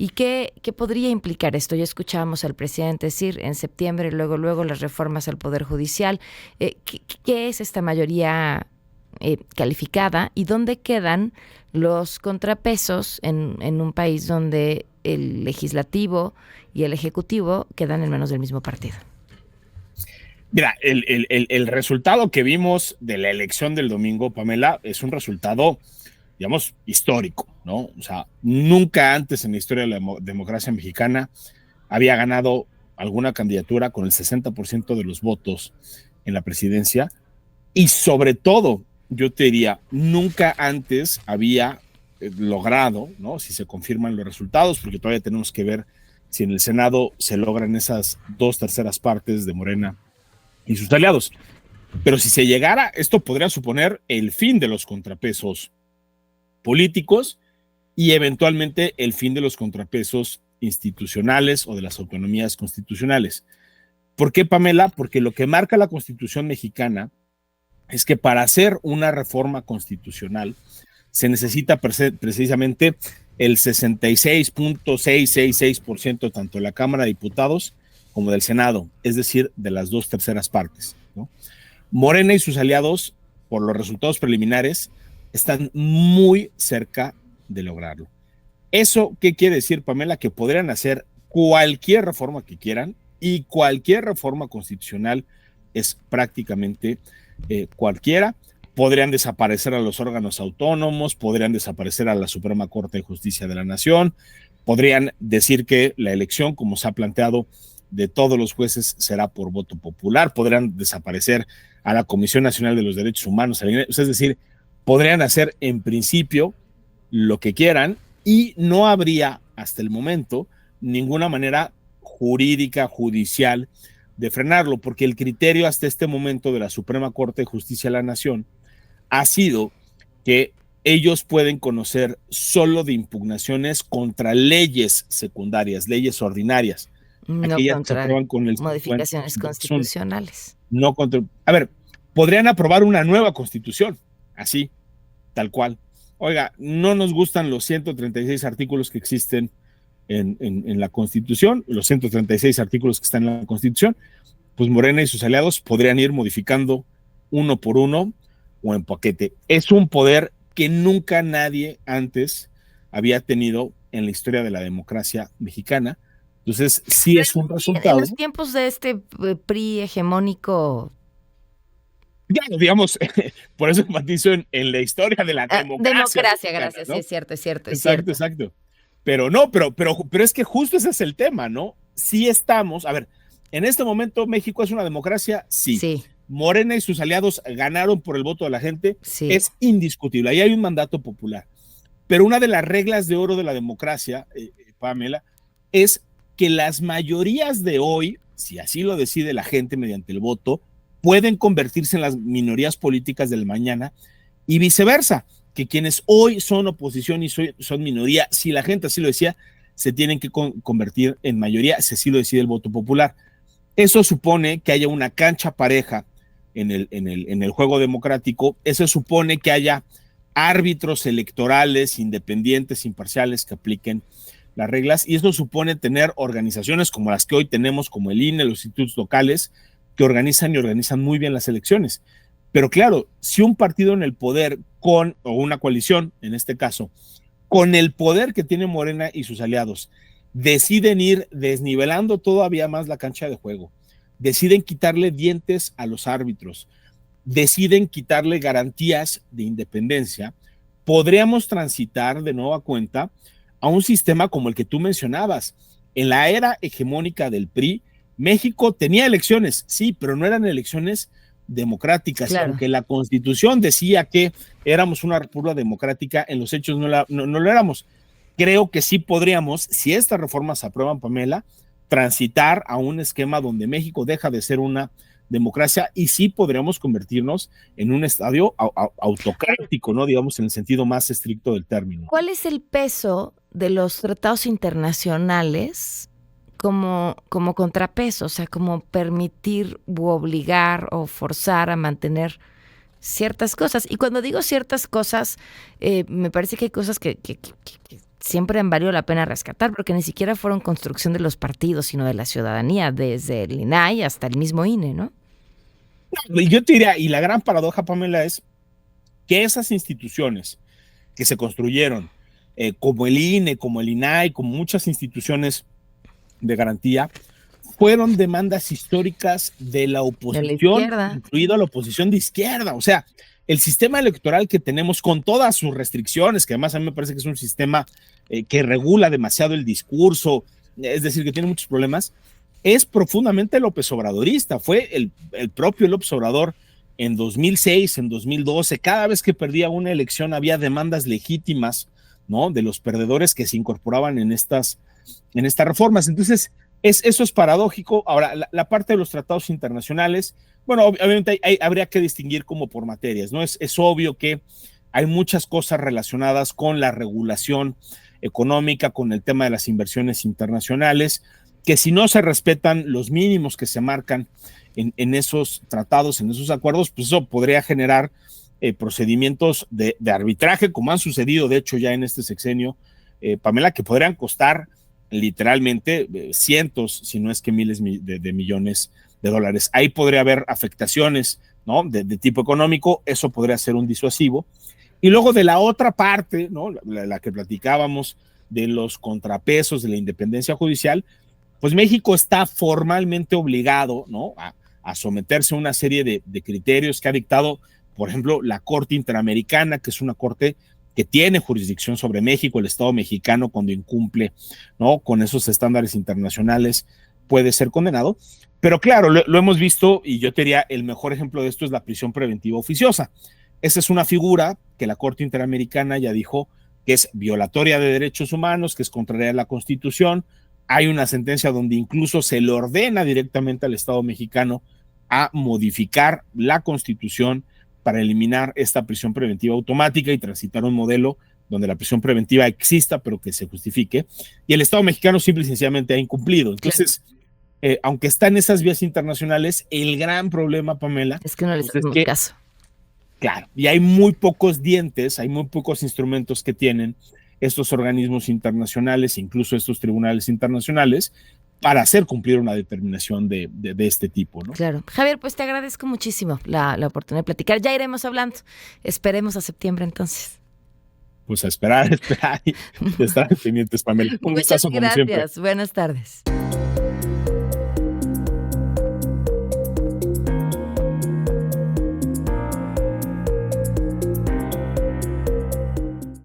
¿Y qué podría implicar esto? Ya escuchábamos al presidente decir en septiembre, luego las reformas al Poder Judicial. ¿Qué es esta mayoría calificada y dónde quedan los contrapesos en un país donde el legislativo y el ejecutivo quedan en manos del mismo partido? Mira, el resultado que vimos de la elección del domingo, Pamela, es un resultado, digamos, histórico, ¿no? O sea, nunca antes en la historia de la democracia mexicana había ganado alguna candidatura con el 60% de los votos en la presidencia y sobre todo, yo te diría, nunca antes había logrado, ¿no? Si se confirman los resultados, porque todavía tenemos que ver si en el Senado se logran esas 2/3 partes de Morena y sus aliados. Pero si se llegara, esto podría suponer el fin de los contrapesos políticos y eventualmente el fin de los contrapesos institucionales o de las autonomías constitucionales. ¿Por qué, Pamela? Porque lo que marca la Constitución mexicana es que para hacer una reforma constitucional se necesita precisamente el 66.666% tanto de la Cámara de Diputados como del Senado, es decir, de las 2/3 partes, ¿no? Morena y sus aliados, por los resultados preliminares, están muy cerca de lograrlo. ¿Eso qué quiere decir, Pamela? Que podrían hacer cualquier reforma que quieran y cualquier reforma constitucional es prácticamente cualquiera. Podrían desaparecer a los órganos autónomos, podrían desaparecer a la Suprema Corte de Justicia de la Nación, podrían decir que la elección, como se ha planteado, de todos los jueces será por voto popular, podrían desaparecer a la Comisión Nacional de los Derechos Humanos, es decir, podrían hacer en principio lo que quieran y no habría hasta el momento ninguna manera jurídica, judicial de frenarlo, porque el criterio hasta este momento de la Suprema Corte de Justicia de la Nación ha sido que ellos pueden conocer solo de impugnaciones contra leyes secundarias, leyes ordinarias, No aquellas que se contra aprueban con el modificaciones constitucionales. no contra, a ver, podrían aprobar una nueva constitución, así, tal cual. Oiga, no nos gustan los 136 artículos que existen en la Constitución, los 136 artículos que están en la Constitución, pues Morena y sus aliados podrían ir modificando uno por uno o en paquete. Es un poder que nunca nadie antes había tenido en la historia de la democracia mexicana. Entonces, sí es un resultado. En los tiempos de este PRI hegemónico. Ya, digamos, por eso matizo en la historia de la democracia. Democracia, gracias, ¿no? Sí, es cierto. Exacto. Pero no, pero es que justo ese es el tema, ¿no? Sí estamos, a ver, en este momento México es una democracia, sí. Morena y sus aliados ganaron por el voto de la gente, sí. Es indiscutible, ahí hay un mandato popular. Pero una de las reglas de oro de la democracia, Pamela, es que las mayorías de hoy, si así lo decide la gente mediante el voto, pueden convertirse en las minorías políticas del mañana y viceversa, que quienes hoy son oposición y son minoría, si la gente así lo decía, se tienen que convertir en mayoría, si así lo decide el voto popular. Eso supone que haya una cancha pareja en el juego democrático, eso supone que haya árbitros electorales independientes, imparciales, que apliquen las reglas, y eso supone tener organizaciones como las que hoy tenemos, como el INE, los institutos locales, que organizan muy bien las elecciones. Pero claro, si un partido en el poder o una coalición, en este caso, con el poder que tiene Morena y sus aliados, deciden ir desnivelando todavía más la cancha de juego, deciden quitarle dientes a los árbitros, deciden quitarle garantías de independencia, podríamos transitar de nueva cuenta a un sistema como el que tú mencionabas. En la era hegemónica del PRI, México tenía elecciones, sí, pero no eran elecciones democráticas, claro. Aunque la Constitución decía que éramos una república democrática, en los hechos no lo éramos. Creo que sí podríamos, si estas reformas se aprueban, Pamela, transitar a un esquema donde México deja de ser una democracia y sí podríamos convertirnos en un estadio autocrático, ¿no? Digamos, en el sentido más estricto del término. ¿Cuál es el peso de los tratados internacionales como contrapeso? O sea, como permitir u obligar o forzar a mantener ciertas cosas. Y cuando digo ciertas cosas, me parece que hay cosas que siempre han valido la pena rescatar, porque ni siquiera fueron construcción de los partidos, sino de la ciudadanía, desde el INAI hasta el mismo INE, ¿no? Yo te diría, y la gran paradoja, Pamela, es que esas instituciones que se construyeron, como el INE, como el INAI, como muchas instituciones de garantía, fueron demandas históricas de la oposición, incluida la oposición de izquierda. O sea, el sistema electoral que tenemos, con todas sus restricciones, que además a mí me parece que es un sistema que regula demasiado el discurso, es decir, que tiene muchos problemas, es profundamente López Obradorista. Fue el propio López Obrador en 2006, en 2012, cada vez que perdía una elección había demandas legítimas, ¿no?, de los perdedores que se incorporaban en estas reformas. Entonces, eso es paradójico. Ahora, la parte de los tratados internacionales, bueno, obviamente habría que distinguir como por materias, ¿no? Es obvio que hay muchas cosas relacionadas con la regulación económica, con el tema de las inversiones internacionales, que si no se respetan los mínimos que se marcan en esos tratados, en esos acuerdos, pues eso podría generar procedimientos de arbitraje, como han sucedido, de hecho, ya en este sexenio, Pamela, que podrían costar literalmente cientos, si no es que miles de millones de dólares. Ahí podría haber afectaciones, ¿no?, de tipo económico, eso podría ser un disuasivo. Y luego de la otra parte, ¿no?, la que platicábamos de los contrapesos de la independencia judicial, pues México está formalmente obligado, ¿no?, a someterse a una serie de criterios que ha dictado, por ejemplo, la Corte Interamericana, que es una corte que tiene jurisdicción sobre México. El Estado mexicano, cuando incumple, ¿no?, con esos estándares internacionales, puede ser condenado. Pero claro, lo hemos visto, y yo te diría, el mejor ejemplo de esto es la prisión preventiva oficiosa. Esa es una figura que la Corte Interamericana ya dijo que es violatoria de derechos humanos, que es contraria a la Constitución. Hay una sentencia donde incluso se le ordena directamente al Estado mexicano a modificar la Constitución para eliminar esta prisión preventiva automática y transitar un modelo donde la prisión preventiva exista, pero que se justifique. Y el Estado mexicano simple y sencillamente ha incumplido. Entonces, aunque está en esas vías internacionales, el gran problema, Pamela, es que no les hacemos caso. Claro, y hay muy pocos dientes, hay muy pocos instrumentos que tienen estos organismos internacionales, incluso estos tribunales internacionales, para hacer cumplir una determinación de este tipo, ¿no? Claro. Javier, pues te agradezco muchísimo la oportunidad de platicar. Ya iremos hablando. Esperemos a septiembre entonces. Pues a esperar y estar pendientes, Pamela. Un gustazo como siempre. Gracias. Buenas tardes.